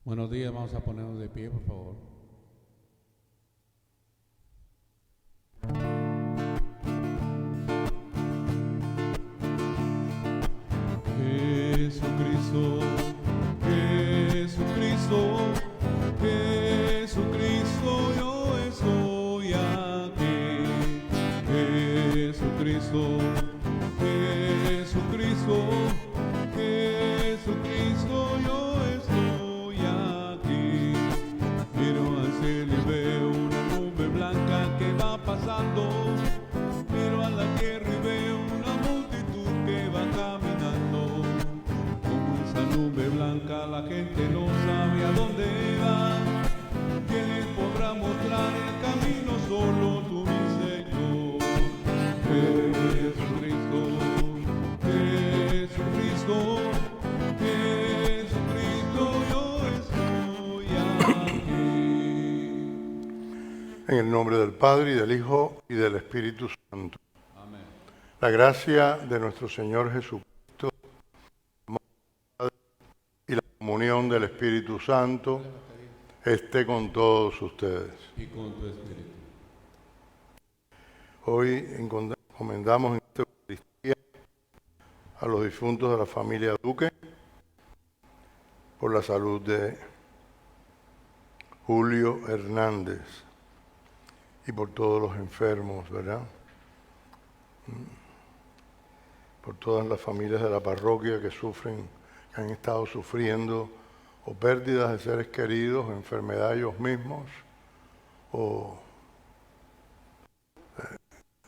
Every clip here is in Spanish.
Buenos días, vamos a ponernos de pie, por favor. Jesucristo, Jesucristo, Jesucristo, yo estoy aquí. Jesucristo, Jesucristo, Jesucristo, yo estoy aquí. Miro al cielo y veo una nube blanca que va pasando. Miro a la tierra y veo una multitud que va caminando. Como esa nube blanca la gente no sabe a dónde va. ¿Quién les podrá mostrar el camino? Solo tú, mi Señor. Jesucristo, Jesucristo, Jesucristo, yo estoy aquí. En el nombre del Padre, y del Hijo, y del Espíritu Santo. Amén. La gracia de nuestro Señor Jesucristo, el amor del Padre, y la comunión del Espíritu Santo esté con todos ustedes. Y con tu espíritu. Hoy encomendamos en esta Eucaristía a los difuntos de la familia Duque por la salud de Julio Hernández y por todos los enfermos, ¿verdad? Por todas las familias de la parroquia que sufren, que han estado sufriendo o pérdidas de seres queridos, o enfermedad ellos mismos, o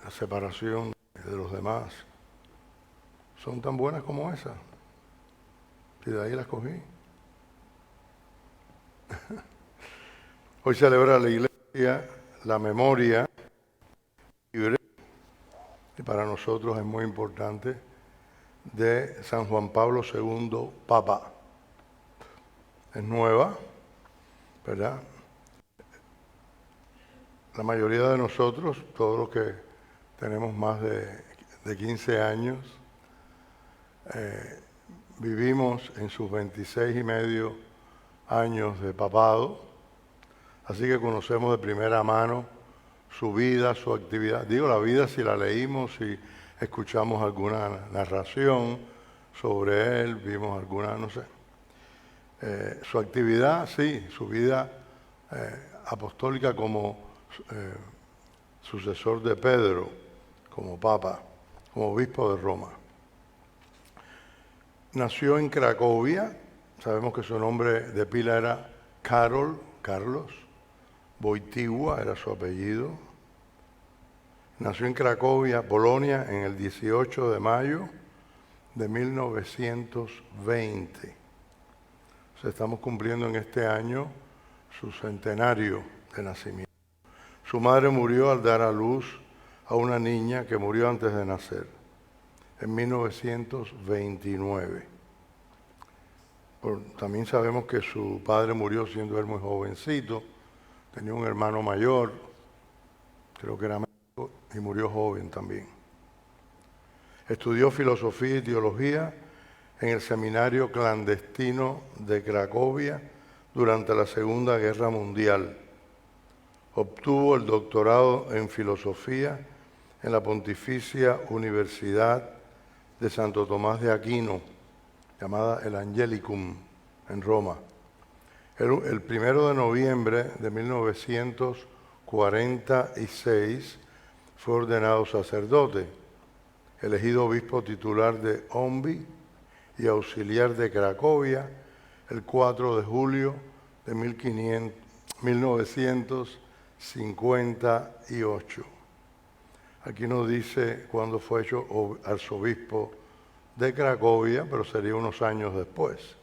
la separación de los demás. Son tan buenas como esa. Y de ahí las cogí. Hoy celebra la Iglesia la memoria libre, y para nosotros es muy importante, de San Juan Pablo II, Papa. Es nueva, ¿verdad? La mayoría de nosotros, todos los que tenemos más de 15 años, vivimos en sus 26 y medio años de papado, así que conocemos de primera mano su vida, su actividad. Digo la vida si la leímos, si escuchamos alguna narración sobre él, vimos alguna, no sé. Su actividad, sí, su vida apostólica como sucesor de Pedro, como papa, como obispo de Roma. Nació en Cracovia, sabemos que su nombre de pila era Carlos, Wojtyła era su apellido. Nació en Cracovia, Polonia, en el 18 de mayo de 1920. O sea, estamos cumpliendo en este año su centenario de nacimiento. Su madre murió al dar a luz a una niña que murió antes de nacer, en 1929. También sabemos que su padre murió siendo él muy jovencito, tenía un hermano mayor, creo que era médico, y murió joven también. Estudió filosofía y teología en el seminario clandestino de Cracovia durante la Segunda Guerra Mundial. Obtuvo el doctorado en filosofía en la Pontificia Universidad de Santo Tomás de Aquino, llamada el Angelicum, en Roma. El 1 de noviembre de 1946 fue ordenado sacerdote, elegido obispo titular de Ombi y auxiliar de Cracovia el 4 de julio de 1958. Aquí no dice cuándo fue hecho arzobispo de Cracovia, pero sería unos años después.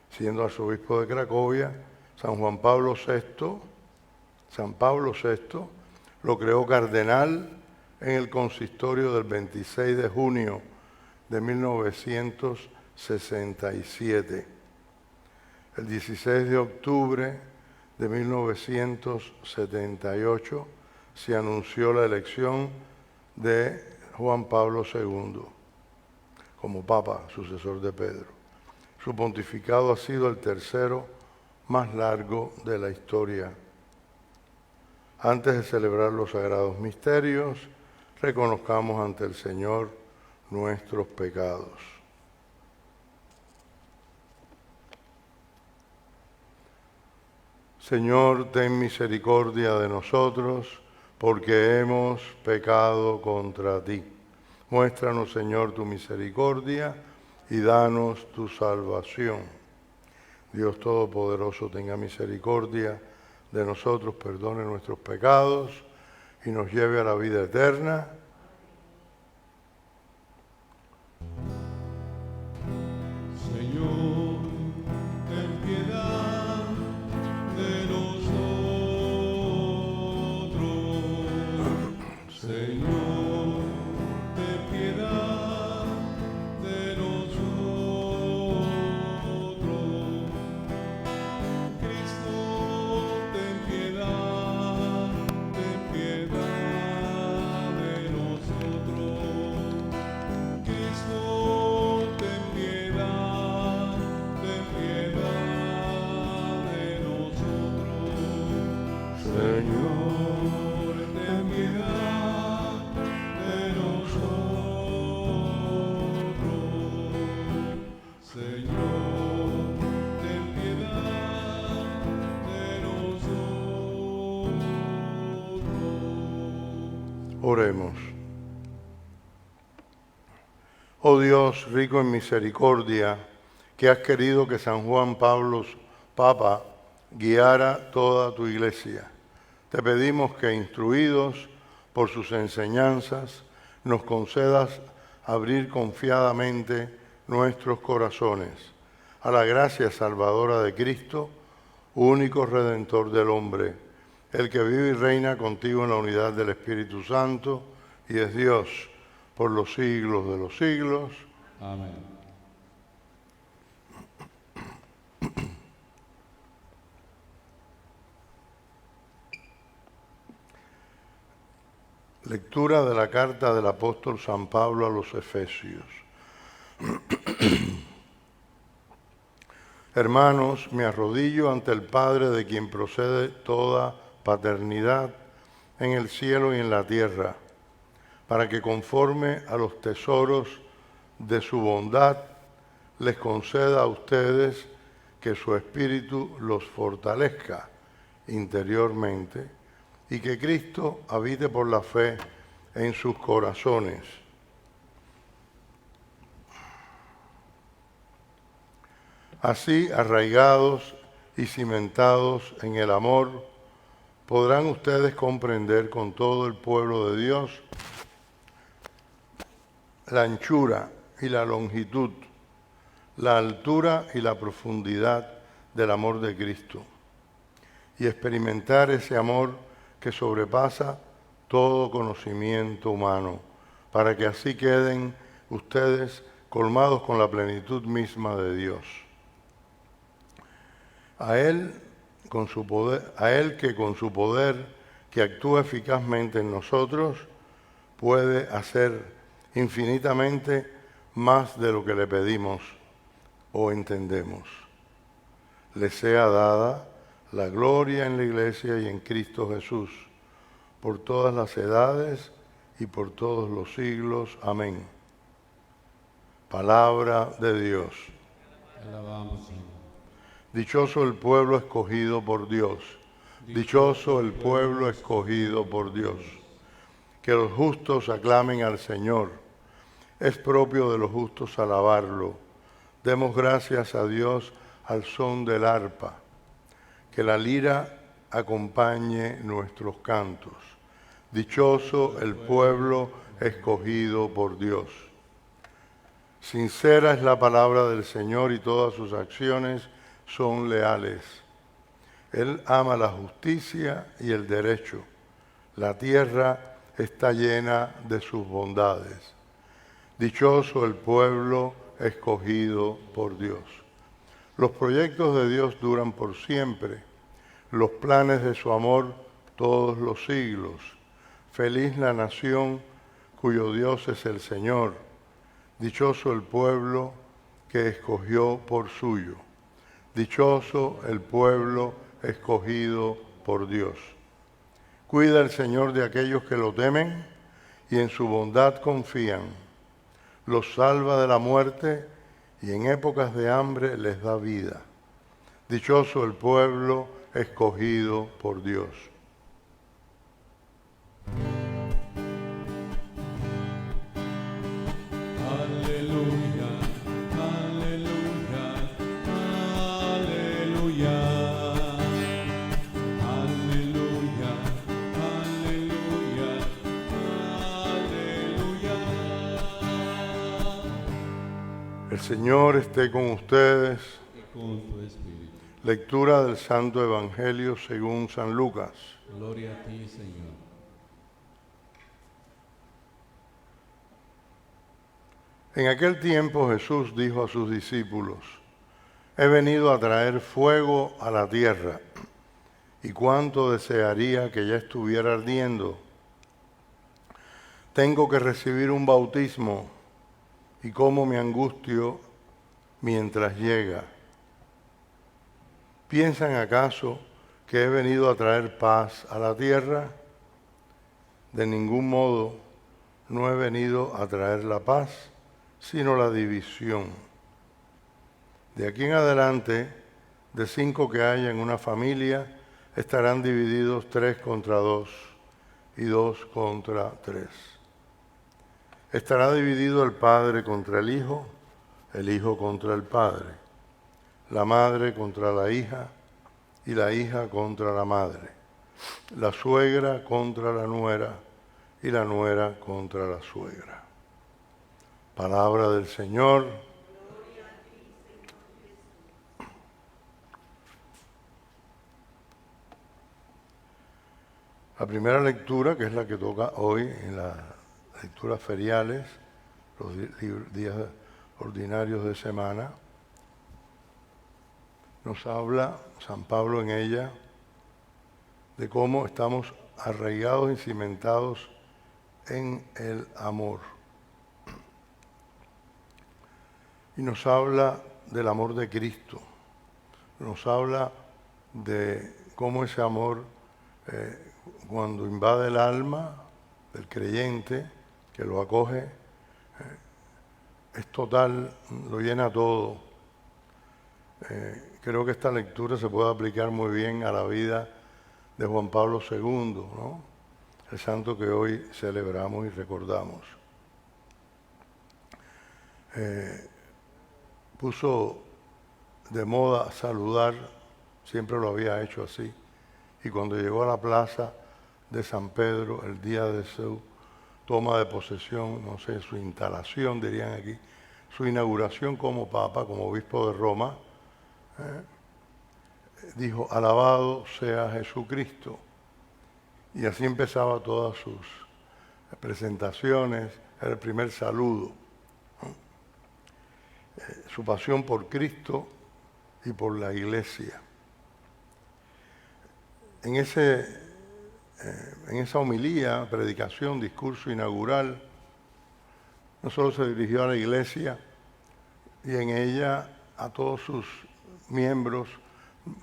Siendo arzobispo de Cracovia, San Pablo VI lo creó cardenal en el consistorio del 26 de junio de 1967. El 16 de octubre de 1978 se anunció la elección de Juan Pablo II como Papa, sucesor de Pedro. Su pontificado ha sido el tercero más largo de la historia. Antes de celebrar los sagrados misterios, reconozcamos ante el Señor nuestros pecados. Señor, ten misericordia de nosotros, porque hemos pecado contra ti. Muéstranos, Señor, tu misericordia y danos tu salvación. Dios Todopoderoso, tenga misericordia de nosotros, perdone nuestros pecados y nos lleve a la vida eterna. Señor, ten piedad de nosotros. Señor, ten piedad de nosotros. Cristo, ten piedad de nosotros. Cristo, ten piedad de nosotros. Señor, ten piedad de nosotros. Señor, ten piedad de nosotros. Oremos. Oh Dios, rico en misericordia, que has querido que San Juan Pablo, Papa, guiara toda tu Iglesia. Te pedimos que, instruidos por sus enseñanzas, nos concedas abrir confiadamente nuestros corazones a la gracia salvadora de Cristo, único Redentor del hombre, el que vive y reina contigo en la unidad del Espíritu Santo y es Dios por los siglos de los siglos. Amén. Lectura de la carta del apóstol San Pablo a los Efesios. Hermanos, me arrodillo ante el Padre de quien procede toda paternidad en el cielo y en la tierra, para que conforme a los tesoros de su bondad les conceda a ustedes que su espíritu los fortalezca interiormente y que Cristo habite por la fe en sus corazones. Así, arraigados y cimentados en el amor, podrán ustedes comprender con todo el pueblo de Dios la anchura y la longitud, la altura y la profundidad del amor de Cristo, y experimentar ese amor que sobrepasa todo conocimiento humano, para que así queden ustedes colmados con la plenitud misma de Dios. A Él que con su poder, que actúa eficazmente en nosotros, puede hacer infinitamente más de lo que le pedimos o entendemos. Le sea dada la gloria en la Iglesia y en Cristo Jesús, por todas las edades y por todos los siglos. Amén. Palabra de Dios. Alabamos, Señor. Dichoso el pueblo escogido por Dios. Dichoso el pueblo escogido por Dios. Que los justos aclamen al Señor. Es propio de los justos alabarlo. Demos gracias a Dios al son del arpa. Que la lira acompañe nuestros cantos. Dichoso el pueblo escogido por Dios. Sincera es la palabra del Señor y todas sus acciones son leales. Él ama la justicia y el derecho. La tierra está llena de sus bondades. Dichoso el pueblo escogido por Dios. Los proyectos de Dios duran por siempre, los planes de su amor todos los siglos. Feliz la nación cuyo Dios es el Señor. Dichoso el pueblo que escogió por suyo. Dichoso el pueblo escogido por Dios. Cuida el Señor de aquellos que lo temen y en su bondad confían. Los salva de la muerte y en épocas de hambre les da vida. Dichoso el pueblo escogido por Dios. Aleluya, aleluya, aleluya. Aleluya, aleluya, aleluya. El Señor esté con ustedes. Y con tu espíritu. Lectura del Santo Evangelio según San Lucas. Gloria a ti, Señor. En aquel tiempo Jesús dijo a sus discípulos: he venido a traer fuego a la tierra, y cuánto desearía que ya estuviera ardiendo. Tengo que recibir un bautismo, y cómo me angustio mientras llega. ¿Piensan acaso que he venido a traer paz a la tierra? De ningún modo, no he venido a traer la paz, sino la división. De aquí en adelante, de 5 que haya en una familia, estarán divididos 3 contra 2 y 2 contra 3. Estará dividido el padre contra el hijo contra el padre, la madre contra la hija y la hija contra la madre, la suegra contra la nuera y la nuera contra la suegra. Palabra del Señor. La primera lectura, que es la que toca hoy en las lecturas feriales, los días ordinarios de semana, nos habla San Pablo en ella de cómo estamos arraigados y cimentados en el amor. Y nos habla del amor de Cristo, nos habla de cómo ese amor, cuando invade el alma del creyente, que lo acoge, es total, lo llena todo. Creo que esta lectura se puede aplicar muy bien a la vida de Juan Pablo II, ¿no? El santo que hoy celebramos y recordamos. Puso de moda saludar, siempre lo había hecho así, y cuando llegó a la plaza de San Pedro, el día de su toma de posesión, no sé, su instalación, dirían aquí, su inauguración como Papa, como Obispo de Roma, dijo: alabado sea Jesucristo. Y así empezaba todas sus presentaciones, era el primer saludo. Su pasión por Cristo y por la Iglesia. En esa homilía, predicación, discurso inaugural, no solo se dirigió a la Iglesia y en ella a todos sus miembros,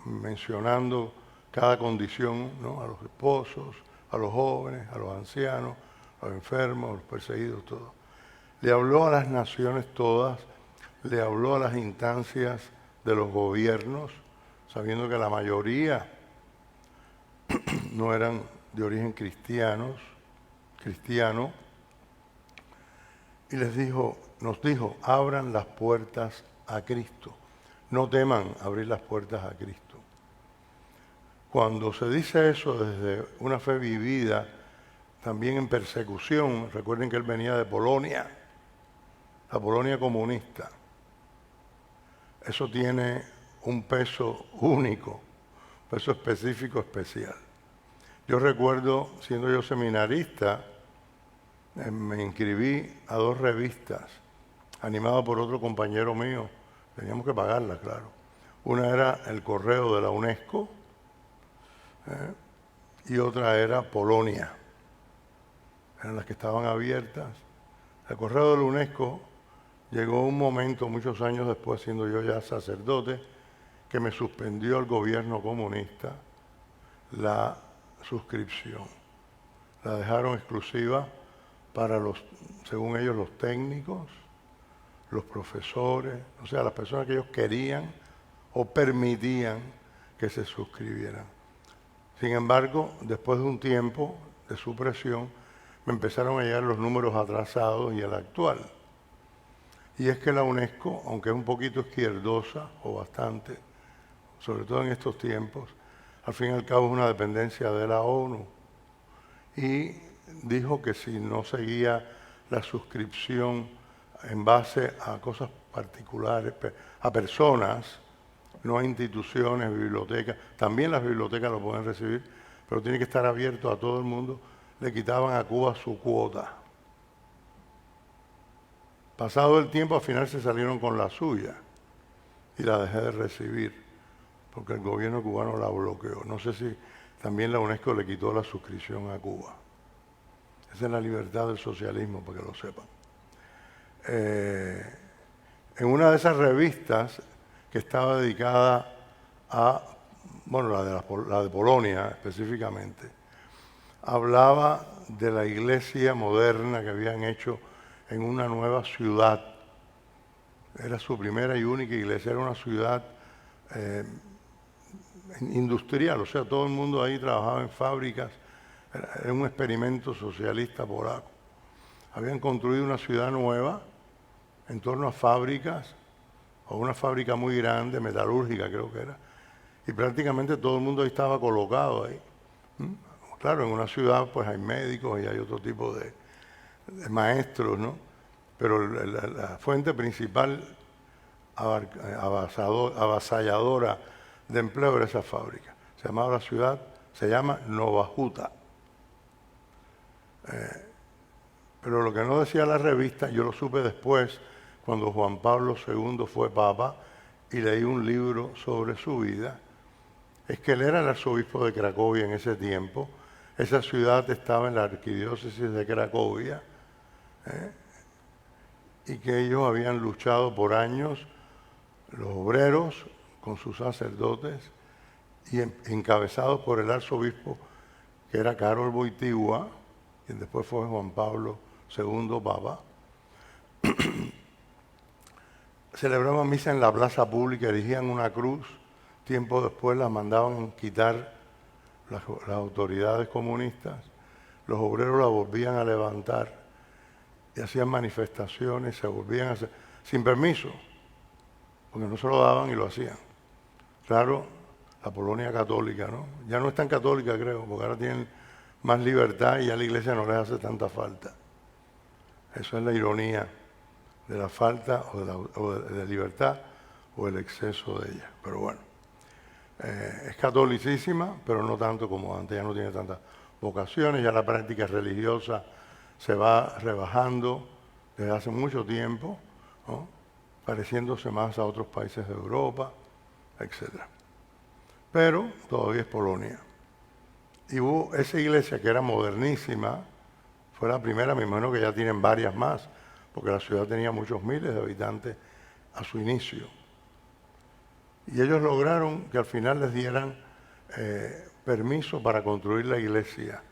mencionando cada condición, ¿no? A los esposos, a los jóvenes, a los ancianos, a los enfermos, a los perseguidos, todos. Le habló a las naciones todas, le habló a las instancias de los gobiernos, sabiendo que la mayoría no eran de origen cristiano, y nos dijo, abran las puertas a Cristo. No teman abrir las puertas a Cristo. Cuando se dice eso desde una fe vivida, también en persecución, recuerden que él venía de Polonia, la Polonia comunista. Eso tiene un peso único, peso específico, especial. Yo recuerdo, siendo yo seminarista, me inscribí a 2 revistas, animado por otro compañero mío. Teníamos que pagarlas, claro. Una era El Correo de la UNESCO y otra era Polonia. Eran las que estaban abiertas. El Correo de la UNESCO llegó un momento, muchos años después, siendo yo ya sacerdote, que me suspendió el gobierno comunista la suscripción. La dejaron exclusiva para los, según ellos, los técnicos, los profesores, o sea, las personas que ellos querían o permitían que se suscribieran. Sin embargo, después de un tiempo de supresión, me empezaron a llegar los números atrasados y el actual. Y es que la UNESCO, aunque es un poquito izquierdosa, o bastante, sobre todo en estos tiempos, al fin y al cabo es una dependencia de la ONU. Y dijo que si no seguía la suscripción en base a cosas particulares, a personas, no a instituciones, bibliotecas, también las bibliotecas lo pueden recibir, pero tiene que estar abierto a todo el mundo, le quitaban a Cuba su cuota. Pasado el tiempo, al final se salieron con la suya y la dejé de recibir, porque el gobierno cubano la bloqueó. No sé si también la UNESCO le quitó la suscripción a Cuba. Esa es la libertad del socialismo, para que lo sepan. En una de esas revistas que estaba dedicada a, bueno, la de Polonia específicamente, hablaba de la iglesia moderna que habían hecho en una nueva ciudad. Era su primera y única iglesia, era una ciudad industrial, o sea, todo el mundo ahí trabajaba en fábricas, era un experimento socialista polaco. Habían construido una ciudad nueva en torno a fábricas, o una fábrica muy grande, metalúrgica creo que era, y prácticamente todo el mundo ahí estaba colocado ahí. Claro, en una ciudad pues hay médicos y hay otro tipo de maestros, ¿no? Pero la fuente principal avasalladora de empleo era esa fábrica. Se llamaba la ciudad, se llama Nova Huta. Pero lo que no decía la revista, yo lo supe después, cuando Juan Pablo II fue papa y leí un libro sobre su vida, es que él era el arzobispo de Cracovia en ese tiempo. Esa ciudad estaba en la arquidiócesis de Cracovia, y que ellos habían luchado por años, los obreros con sus sacerdotes, y encabezados por el arzobispo, que era Karol Wojtyła, quien después fue Juan Pablo II papa. Celebraban misa en la plaza pública, erigían una cruz, tiempo después la mandaban quitar las autoridades comunistas, los obreros la volvían a levantar y hacían manifestaciones, se volvían a hacer, sin permiso, porque no se lo daban y lo hacían. Claro, la Polonia católica, ¿no? Ya no es tan católica, creo, porque ahora tienen más libertad y ya la iglesia no les hace tanta falta. Eso es la ironía de la falta o de libertad o el exceso de ella. Pero bueno, es catolicísima, pero no tanto como antes, ya no tiene tantas vocaciones, ya la práctica religiosa se va rebajando desde hace mucho tiempo, ¿no? Pareciéndose más a otros países de Europa, etc. Pero todavía es Polonia. Y hubo esa iglesia que era modernísima, fue la primera, me imagino que ya tienen varias más, porque la ciudad tenía muchos miles de habitantes a su inicio. Y ellos lograron que al final les dieran permiso para construir la iglesia,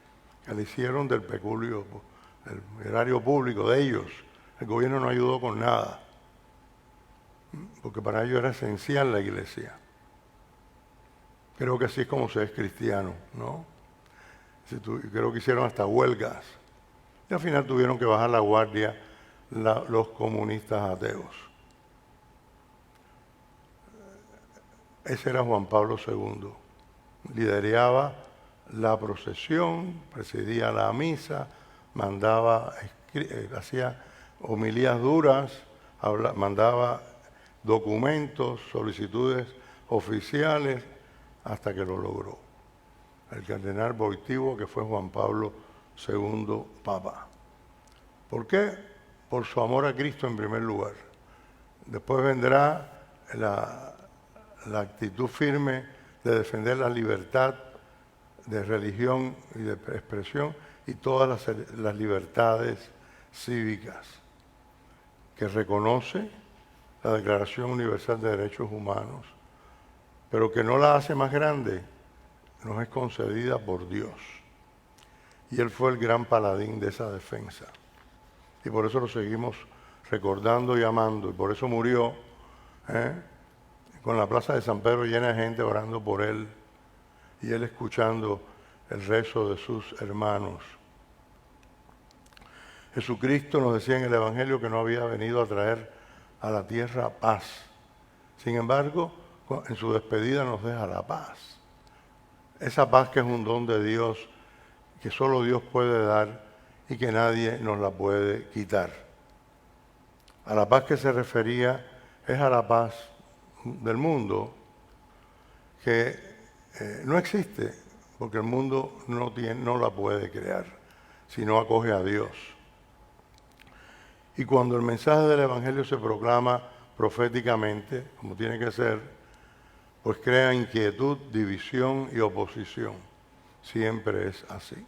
que le hicieron del peculio, del erario público de ellos. El gobierno no ayudó con nada, porque para ellos era esencial la iglesia. Creo que así es como se es cristiano, ¿no? Creo que hicieron hasta huelgas. Y al final tuvieron que bajar la guardia los comunistas ateos. Ese era Juan Pablo II. Lideraba la procesión, presidía la misa, hacía homilías duras, mandaba documentos, solicitudes oficiales, hasta que lo logró. El cardenal Wojtyła, que fue Juan Pablo II papa. ¿Por qué? Por su amor a Cristo en primer lugar. Después vendrá la actitud firme de defender la libertad de religión y de expresión y todas las libertades cívicas, que reconoce la Declaración Universal de Derechos Humanos, pero que no la hace más grande, nos es concedida por Dios. Y Él fue el gran paladín de esa defensa. Y por eso lo seguimos recordando y amando. Y por eso murió, con la plaza de San Pedro llena de gente orando por Él. Y Él escuchando el rezo de sus hermanos. Jesucristo nos decía en el Evangelio que no había venido a traer a la tierra paz. Sin embargo, en su despedida nos deja la paz. Esa paz que es un don de Dios, que solo Dios puede dar y que nadie nos la puede quitar. A la paz que se refería es a la paz del mundo, que no existe, porque el mundo no la puede crear, si no acoge a Dios. Y cuando el mensaje del Evangelio se proclama proféticamente, como tiene que ser, pues crea inquietud, división y oposición. Siempre es así.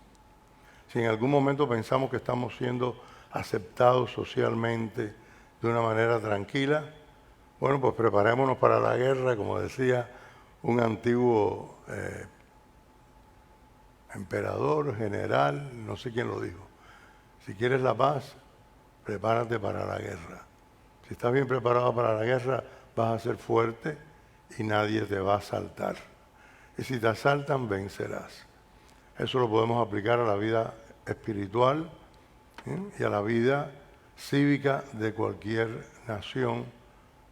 Si en algún momento pensamos que estamos siendo aceptados socialmente de una manera tranquila, bueno, pues preparémonos para la guerra, como decía un antiguo emperador, general, no sé quién lo dijo. Si quieres la paz, prepárate para la guerra. Si estás bien preparado para la guerra, vas a ser fuerte y nadie te va a asaltar. Y si te asaltan, vencerás. Eso lo podemos aplicar a la vida espiritual y a la vida cívica de cualquier nación,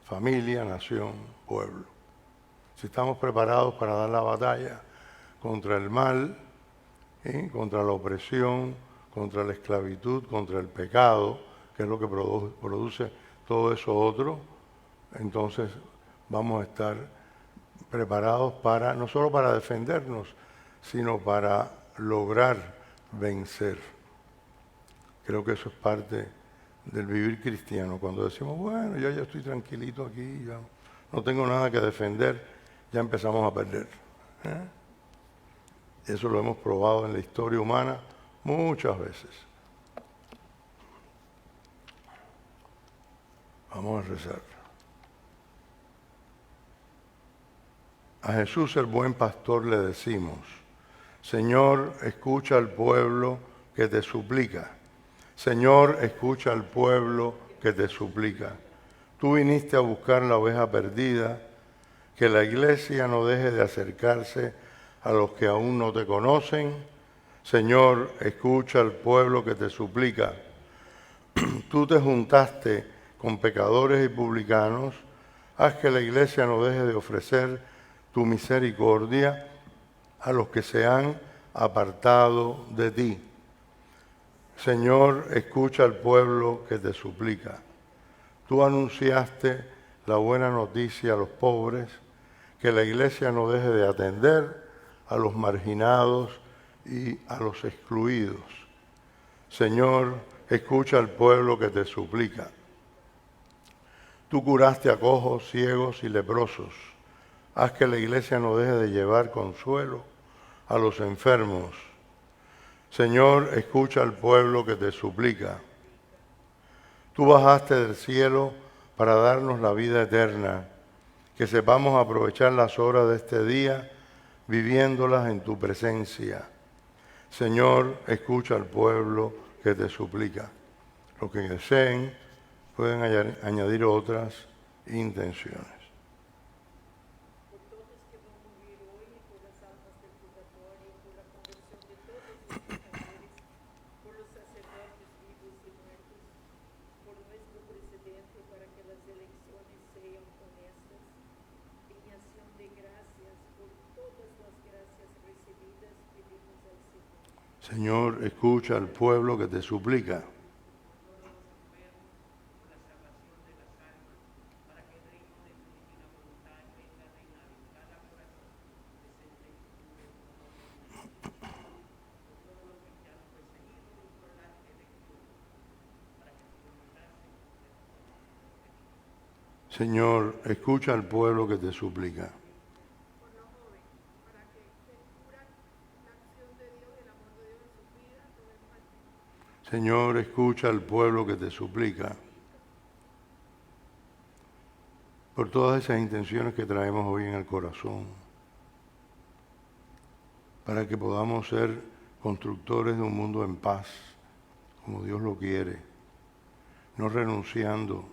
familia, nación, pueblo. Si estamos preparados para dar la batalla contra el mal, contra la opresión, contra la esclavitud, contra el pecado, que es lo que produce todo eso otro, entonces vamos a estar preparados para, no solo para defendernos, sino para lograr vencer. Creo que eso es parte del vivir cristiano. Cuando decimos, bueno, yo ya estoy tranquilito aquí, ya no tengo nada que defender, ya empezamos a perder. Eso lo hemos probado en la historia humana muchas veces. Vamos a rezar. A Jesús el buen pastor le decimos, Señor, escucha al pueblo que te suplica. Señor, escucha al pueblo que te suplica. Tú viniste a buscar la oveja perdida, que la iglesia no deje de acercarse a los que aún no te conocen. Señor, escucha al pueblo que te suplica. Tú te juntaste con pecadores y publicanos, haz que la iglesia no deje de ofrecer tu misericordia a los que se han apartado de ti. Señor, escucha al pueblo que te suplica. Tú anunciaste la buena noticia a los pobres, que la iglesia no deje de atender a los marginados y a los excluidos. Señor, escucha al pueblo que te suplica. Tú curaste a cojos, ciegos y leprosos. Haz que la iglesia no deje de llevar consuelo a los enfermos. Señor, escucha al pueblo que te suplica. Tú bajaste del cielo para darnos la vida eterna, que sepamos aprovechar las horas de este día viviéndolas en tu presencia. Señor, escucha al pueblo que te suplica. Los que deseen pueden añadir otras intenciones. Señor, escucha al pueblo que te suplica. Señor, escucha al pueblo que te suplica. Señor, escucha al pueblo que te suplica. por todas esas intenciones que traemos hoy en el corazón, para que podamos ser constructores de un mundo en paz, como Dios lo quiere, no renunciando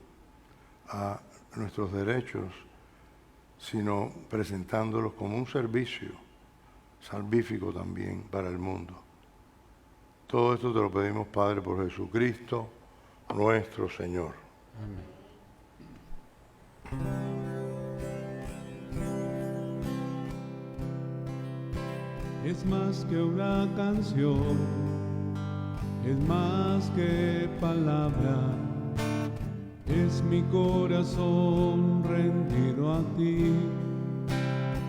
a nuestros derechos, sino presentándolos como un servicio salvífico también para el mundo. Todo esto te lo pedimos, Padre, por Jesucristo, nuestro Señor. Amén. Es más que una canción, es más que palabra, es mi corazón rendido a ti,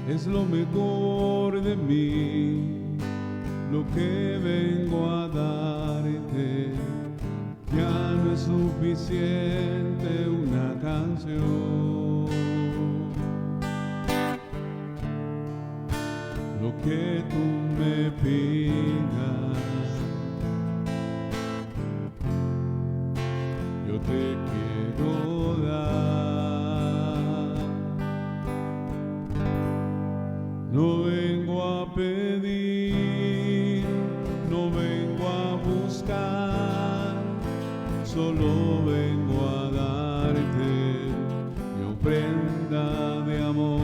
es lo mejor de mí, lo que vengo a darte. Ya no es suficiente una canción. Lo que tú me pidas, yo te quiero dar. No vengo a pedir, no vengo a buscar, solo vengo a darte mi ofrenda de amor.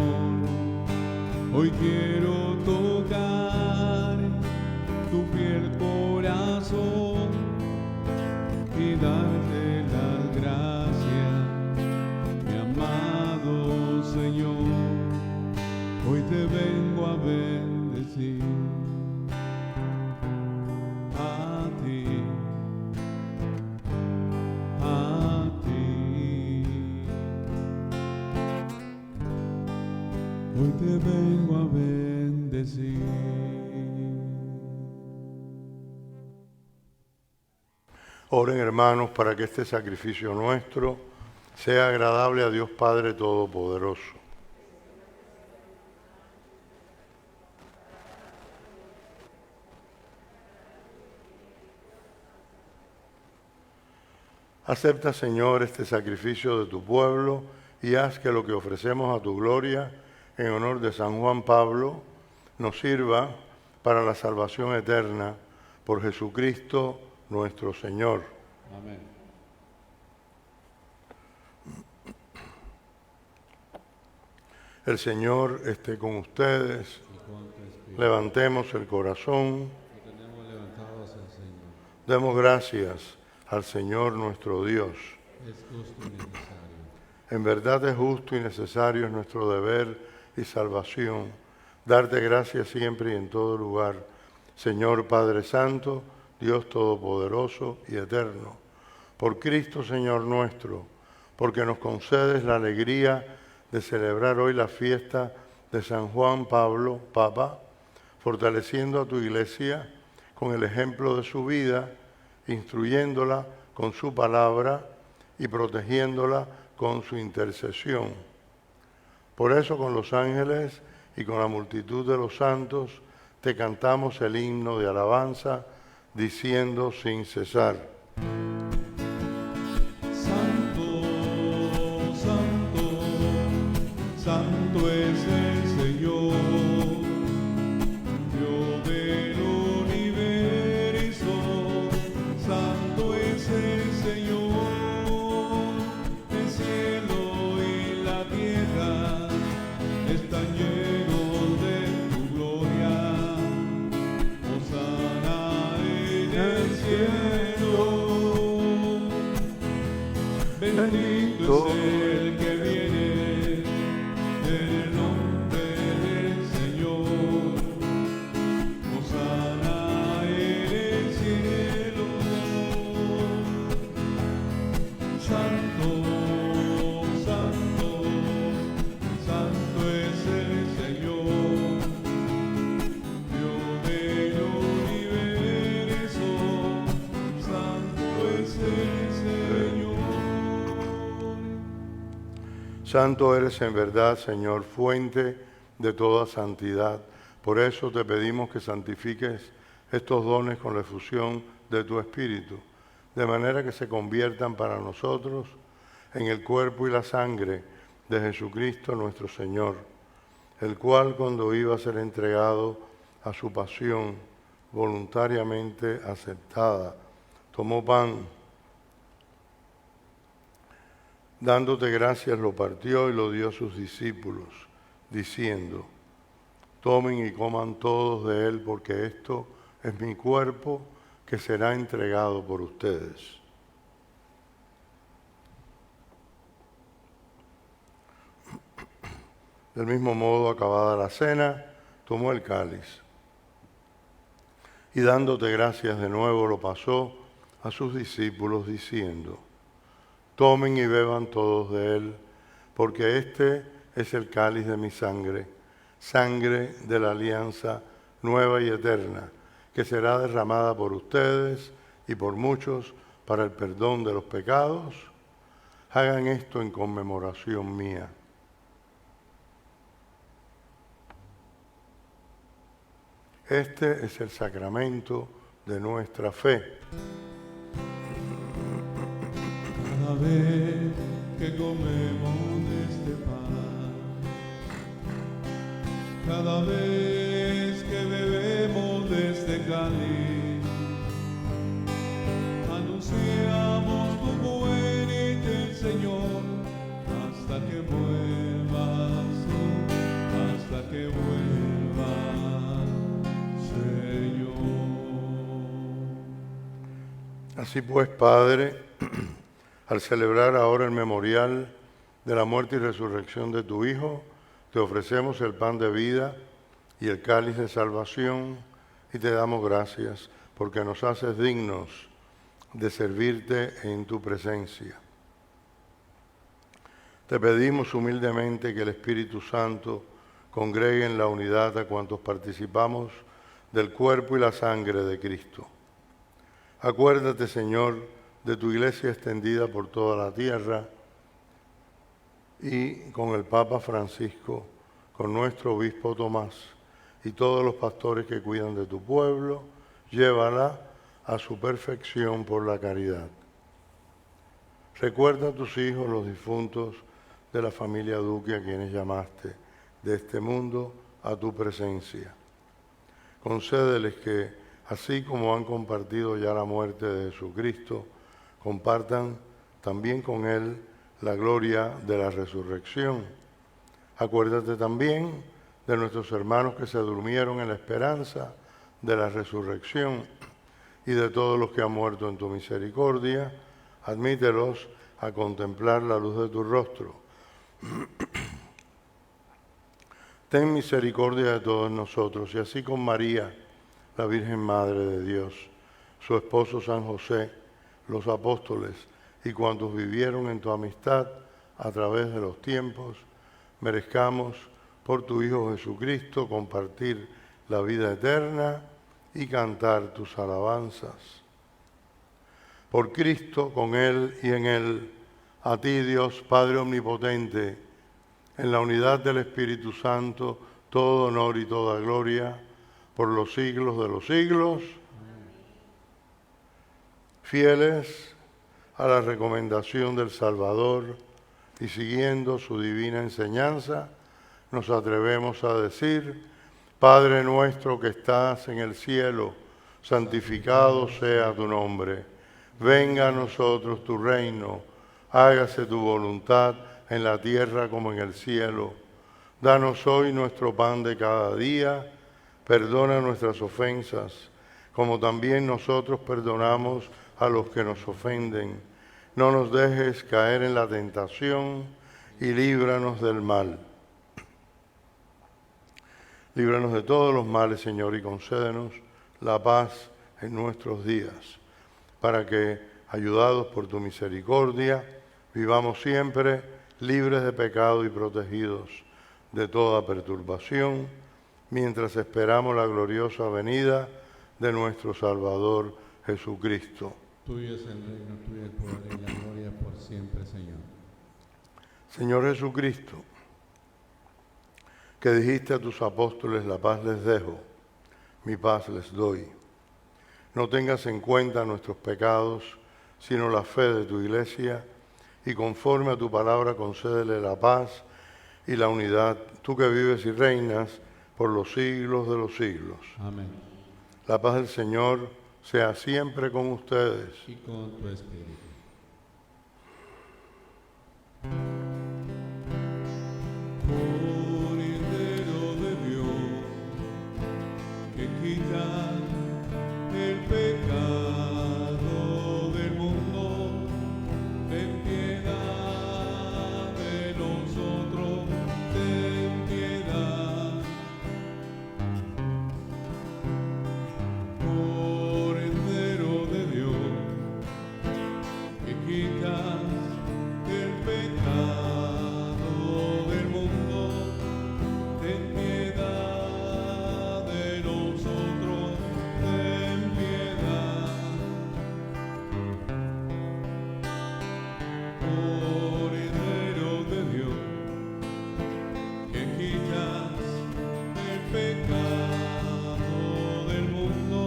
Hoy quiero tocar tu fiel corazón y darte las gracias, mi amado Señor. Hoy te vengo a bendecir. A ti. Hoy te vengo a bendecir. Oren, hermanos, para que este sacrificio nuestro sea agradable a Dios Padre Todopoderoso. Acepta, Señor, este sacrificio de tu pueblo y haz que lo que ofrecemos a tu gloria en honor de San Juan Pablo nos sirva para la salvación eterna por Jesucristo nuestro Señor. Amén. El Señor esté con ustedes. Levantemos el corazón. Lo tenemos levantado hacia el Señor. Demos gracias al Señor nuestro Dios. Es justo y necesario. En verdad es justo y necesario, es nuestro deber y salvación, darte gracias siempre y en todo lugar, Señor Padre Santo, Dios Todopoderoso y Eterno, por Cristo Señor nuestro, porque nos concedes la alegría de celebrar hoy la fiesta de San Juan Pablo, Papa, fortaleciendo a tu Iglesia con el ejemplo de su vida, instruyéndola con su palabra y protegiéndola con su intercesión. Por eso con los ángeles y con la multitud de los santos te cantamos el himno de alabanza, diciendo sin cesar: Santo, santo, santo es el Señor, Dios del universo. Santo es el Señor, el cielo y la tierra están llenos de tu gloria. Hosana en el cielo. Bendito es el que viene en el nombre del Señor. Hosana en el cielo. Santo, santo, santo es el Señor, Dios del universo. Santo es el Señor. Santo eres en verdad, Señor, fuente de toda santidad. Por eso te pedimos que santifiques estos dones con la efusión de tu Espíritu, de manera que se conviertan para nosotros en el cuerpo y la sangre de Jesucristo nuestro Señor, el cual cuando iba a ser entregado a su pasión voluntariamente aceptada, tomó pan, dándote gracias lo partió y lo dio a sus discípulos, diciendo: tomen y coman todos de él, porque esto es mi cuerpo que será entregado por ustedes. Del mismo modo, acabada la cena, tomó el cáliz y dándote gracias de nuevo lo pasó a sus discípulos diciendo: tomen y beban todos de él, porque este es el cáliz de mi sangre, sangre de la alianza nueva y eterna, que será derramada por ustedes y por muchos para el perdón de los pecados. Hagan esto en conmemoración mía. Este es el sacramento de nuestra fe. Cada vez que comemos de este pan, cada vez que bebemos de este cáliz, anunciamos tu muerte, Señor, hasta que vuelvas tú, hasta que vuelvas, Señor. Así pues, Padre, al celebrar ahora el memorial de la muerte y resurrección de tu Hijo, te ofrecemos el pan de vida y el cáliz de salvación y te damos gracias porque nos haces dignos de servirte en tu presencia. Te pedimos humildemente que el Espíritu Santo congregue en la unidad a cuantos participamos del cuerpo y la sangre de Cristo. Acuérdate, Señor, de tu iglesia extendida por toda la tierra y con el Papa Francisco, con nuestro obispo Tomás y todos los pastores que cuidan de tu pueblo, llévala a su perfección por la caridad. Recuerda a tus hijos, los difuntos de la familia Duque, a quienes llamaste de este mundo a tu presencia. Concédeles que, así como han compartido ya la muerte de Jesucristo, compartan también con Él la gloria de la resurrección. Acuérdate también de nuestros hermanos que se durmieron en la esperanza de la resurrección y de todos los que han muerto en tu misericordia. Admítelos a contemplar la luz de tu rostro. Ten misericordia de todos nosotros, y así con María, la Virgen Madre de Dios, su esposo San José, los apóstoles y cuantos vivieron en tu amistad a través de los tiempos, merezcamos por tu Hijo Jesucristo compartir la vida eterna y cantar tus alabanzas. Por Cristo, con Él y en Él, a ti Dios Padre Omnipotente, en la unidad del Espíritu Santo, todo honor y toda gloria, por los siglos de los siglos. Fieles a la recomendación del Salvador y siguiendo su divina enseñanza, nos atrevemos a decir: Padre nuestro que estás en el cielo, santificado sea tu nombre. Venga a nosotros tu reino, hágase tu voluntad en la tierra como en el cielo. Danos hoy nuestro pan de cada día, perdona nuestras ofensas, como también nosotros perdonamos a los que nos ofenden. No nos dejes caer en la tentación y líbranos del mal. Líbranos de todos los males, Señor, y concédenos la paz en nuestros días, para que, ayudados por tu misericordia, vivamos siempre libres de pecado y protegidos de toda perturbación, mientras esperamos la gloriosa venida de nuestro Salvador Jesucristo. Tuyo es el reino, tuyo el poder y la gloria por siempre, Señor. Señor Jesucristo, que dijiste a tus apóstoles: la paz les dejo, mi paz les doy. No tengas en cuenta nuestros pecados, sino la fe de tu Iglesia, y conforme a tu palabra concédele la paz y la unidad, tú que vives y reinas por los siglos de los siglos. Amén. La paz del Señor sea siempre con ustedes. Y con tu espíritu. Cordero de Dios, que quita el pecado del mundo, ten piedad de nosotros, ten piedad. Cordero de Dios, que quitas el pecado del mundo, ten piedad de nosotros, ten piedad. Cordero de Dios, que quitas el pecado del mundo,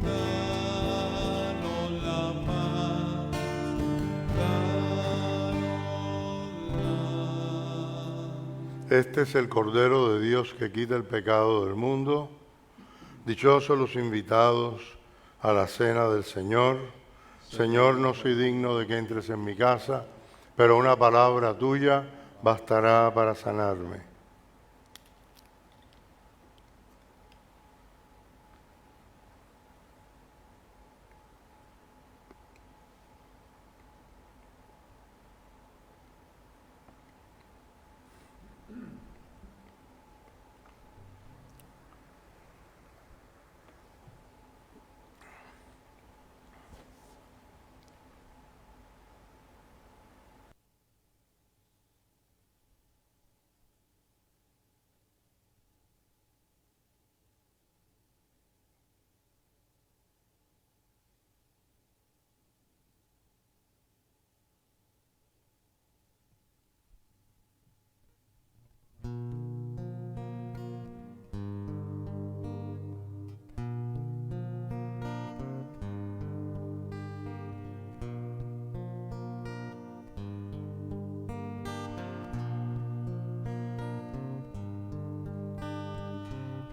danos la paz, danos la. Este es el Cordero de Dios que quita el pecado del mundo. Dichosos los invitados a la cena del Señor. Señor, no soy digno de que entres en mi casa, pero una palabra tuya bastará para sanarme.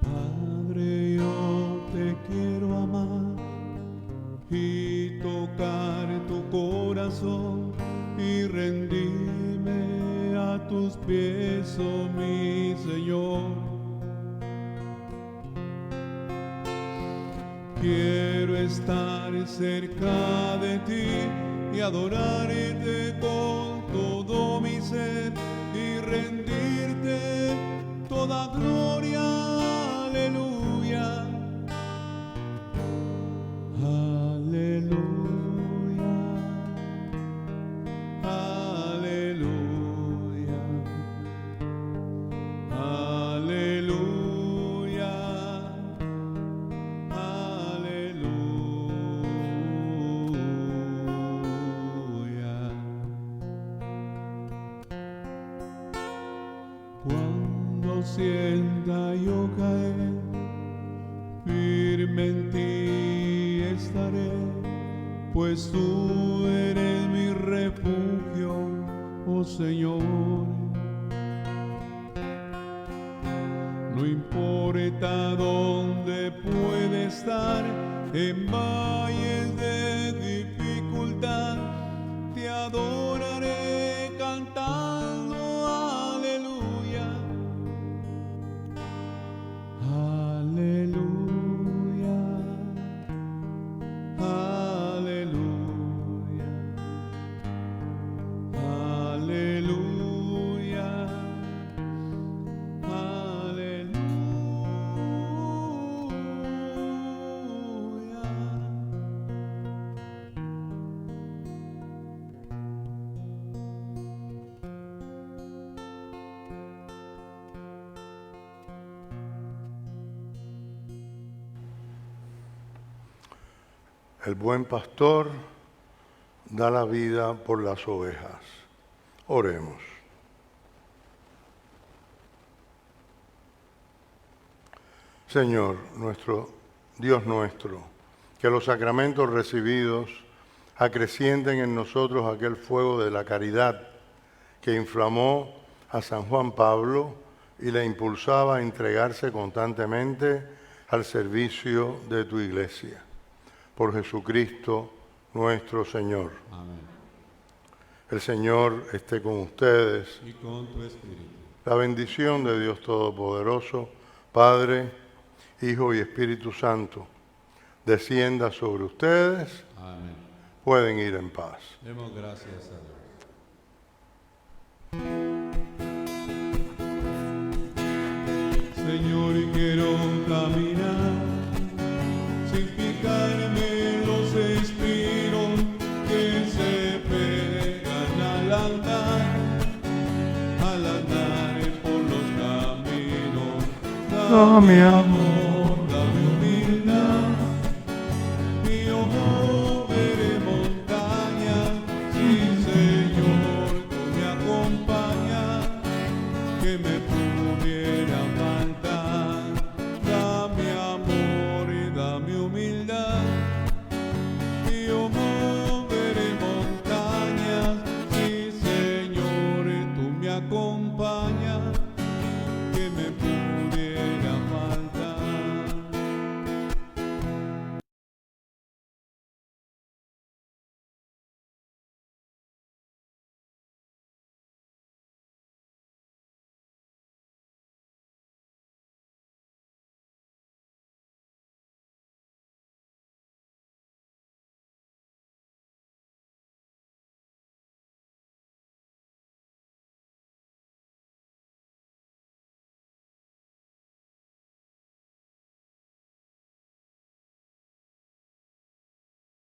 Padre, yo te quiero amar y tocar tu corazón y rendirme a tus pies, oh mi Señor. Quiero estar cerca de ti y adorarte con todo mi ser y rendirte toda gloria. Aleluya. Aleluya. Aleluya. Aleluya. Aleluya. Cuando sienta yo caer, firme en ti estaré, pues tú eres mi refugio, oh Señor. No importa dónde puede estar, en valles de dificultad, te adoraré cantando aleluya. Aleluya. Aleluya. Aleluya. El buen pastor da la vida por las ovejas. Oremos. Señor, Dios nuestro, que los sacramentos recibidos acrecienten en nosotros aquel fuego de la caridad que inflamó a San Juan Pablo y le impulsaba a entregarse constantemente al servicio de tu Iglesia. Por Jesucristo nuestro Señor. Amén. El Señor esté con ustedes. Y con tu espíritu. La bendición de Dios Todopoderoso, Padre, Hijo y Espíritu Santo, descienda sobre ustedes. Amén. Pueden ir en paz. Demos gracias a Dios. Señor, quiero caminar sin fijarme en los espinos que se pegan al andar por los caminos. Dame amor, dame humildad, y yo moveré montañas. Sí, Señor, tú me acompañas, que me